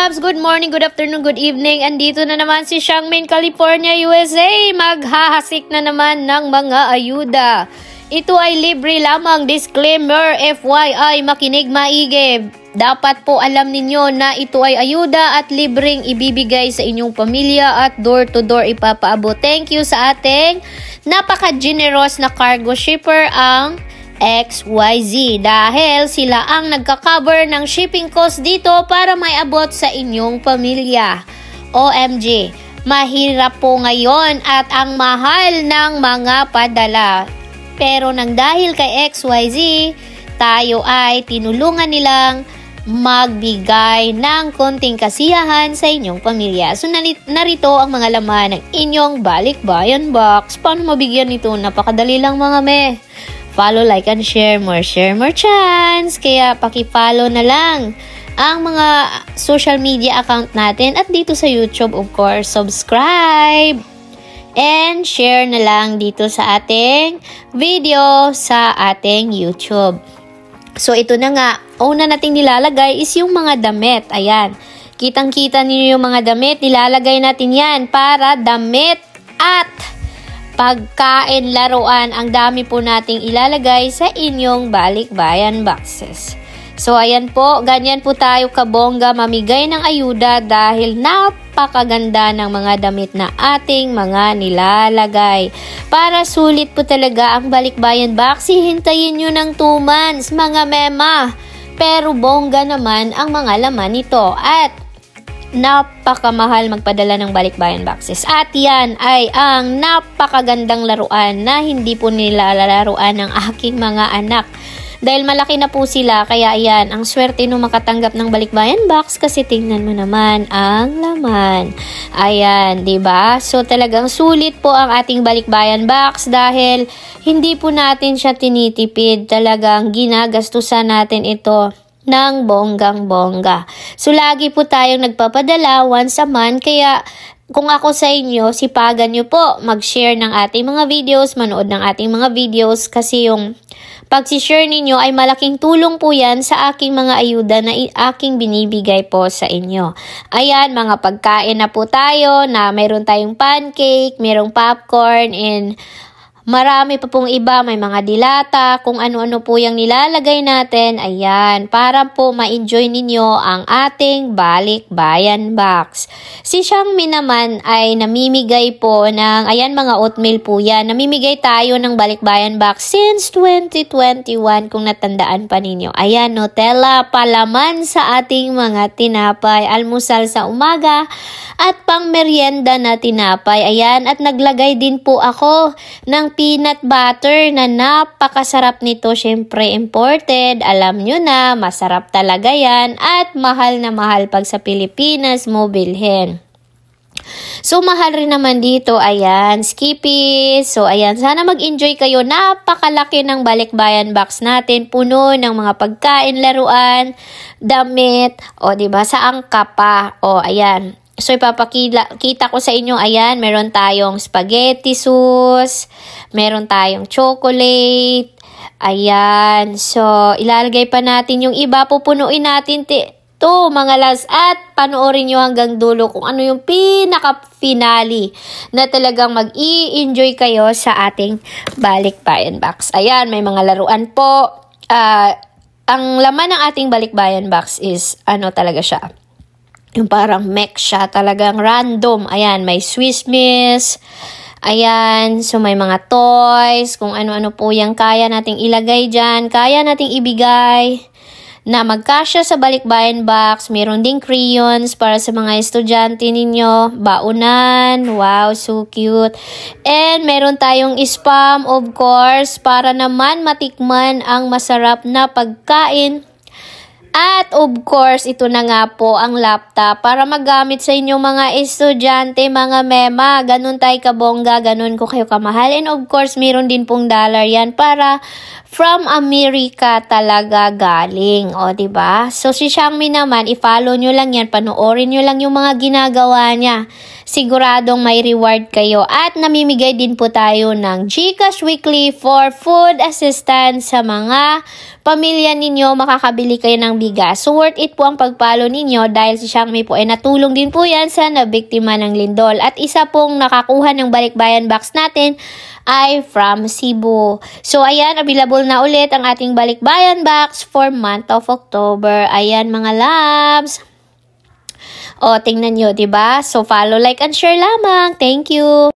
loves! Good morning, good afternoon, good evening. Andito na naman si Xiangmin, California, USA. Maghahasik na naman ng mga ayuda. Ito ay libre lamang. Disclaimer, FYI, makinig maigi. Dapat po alam ninyo na ito ay ayuda at libreng ibibigay sa inyong pamilya at door to door ipapaabot. Thank you sa ating napaka-generous na cargo shipper ang XYZ dahil sila ang nagka-cover ng shipping cost dito para may abot sa inyong pamilya. OMG, mahirap po ngayon at ang mahal ng mga padala. Pero nang dahil kay XYZ, tayo ay tinulungan nilang magbigay ng konting kasiyahan sa inyong pamilya. So narito ang mga laman ng inyong balikbayan box. Paano mabigyan nito? Napakadali lang mga me. Follow, like, and share more chance. Kaya paki-follow na lang ang mga social media account natin at dito sa YouTube, of course, subscribe and share na lang dito sa ating video sa ating YouTube. So ito na nga, una nating nilalagay is yung mga damit. Ayan, kitang-kita niyo yung mga damit, nilalagay natin yan para damit at pagkain, laruan, ang dami po nating ilalagay sa inyong balikbayan boxes. So ayan po, ganyan po tayo kabongga mamigay ng ayuda dahil napakaganda ng mga damit na ating mga nilalagay. Para sulit po talaga ang balikbayan box, hihintayin nyo ng 2 months mga mema. Pero bongga naman ang mga laman nito at napakamahal magpadala ng balikbayan boxes. At yan ay ang napakagandang laruan na hindi po nilalaruan ng aking mga anak. Dahil malaki na po sila, kaya yan, ang swerte nung makatanggap ng balikbayan box kasi tingnan mo naman ang laman. Ayan, 'di ba? So talagang sulit po ang ating balikbayan box dahil hindi po natin siya tinitipid. Talagang ginagastusan natin ito ng bonggang-bongga. So, lagi po tayong nagpapadala once a month. Kaya, kung ako sa inyo, sipagan nyo po mag-share ng ating mga videos, manood ng ating mga videos. Kasi yung pag-share ninyo ay malaking tulong po yan sa aking mga ayuda na aking binibigay po sa inyo. Ayan, mga pagkain na po tayo na mayroon tayong pancake, mayroong popcorn, and marami pa pong iba, may mga dilata, kung ano-ano po yung nilalagay natin. Ayan, para po ma-enjoy ninyo ang ating balikbayan box. Si Xiangmin naman ay namimigay po ng, ayan mga oatmeal po yan. Namimigay tayo ng balikbayan box since 2021 kung natandaan pa ninyo. Ayan, Nutella, palaman sa ating mga tinapay, almusal sa umaga at pang merienda na tinapay. Ayan, at naglagay din po ako ng peanut butter na napakasarap nito. Syempre imported, alam nyo na, masarap talaga yan at mahal na mahal pag sa Pilipinas mo bilhin. So mahal rin naman dito, ayan, Skippy. So ayan, sana mag-enjoy kayo. Napakalaki ng balikbayan box natin, puno ng mga pagkain, laruan, damit, o diba, sa angka pa. O ayan. So, ipapakita ko sa inyo, ayan, meron tayong spaghetti sauce, meron tayong chocolate, ayan. So, ilalagay pa natin yung iba, pupunuin natin ito, mga las, at panoorin nyo hanggang dulo kung ano yung pinaka-finale na talagang mag-i-enjoy kayo sa ating balikbayan box. Ayan, may mga laruan po. Ang laman ng ating balikbayan box is, ano talaga siya? Yung parang mech siya, talagang random. Ayan, may Swiss Miss. Ayan, so may mga toys, kung ano-ano po yung kaya nating ilagay dyan, kaya nating ibigay na magkasya sa balikbayan box. Meron ding crayons para sa mga estudyante ninyo, baunan, wow, so cute. And meron tayong spam, of course, para naman matikman ang masarap na pagkain. At of course, ito na nga po ang laptop para magamit sa inyong mga estudyante, mga mema. Ganun tayo kabongga, ganun ko kayo kamahal. And of course, meron din pong dollar yan para from America talaga galing. O, diba? So, si Xiangmin naman, i-follow nyo lang yan, panoorin nyo lang yung mga ginagawa niya. Siguradong may reward kayo. At namimigay din po tayo ng GCash Weekly for food assistance sa mga pamilya ninyo. Makakabili kayo ng bigas. So worth it po ang pag-follow ninyo dahil si Xiangmei po ay natulong din po yan sa nabiktima ng lindol. At isa pong nakakuha ng balikbayan box natin ay from Cebu. So ayan, available na ulit ang ating balikbayan box for month of October. Ayan mga loves. O, tingnan nyo, diba? So follow, like, and share lamang. Thank you!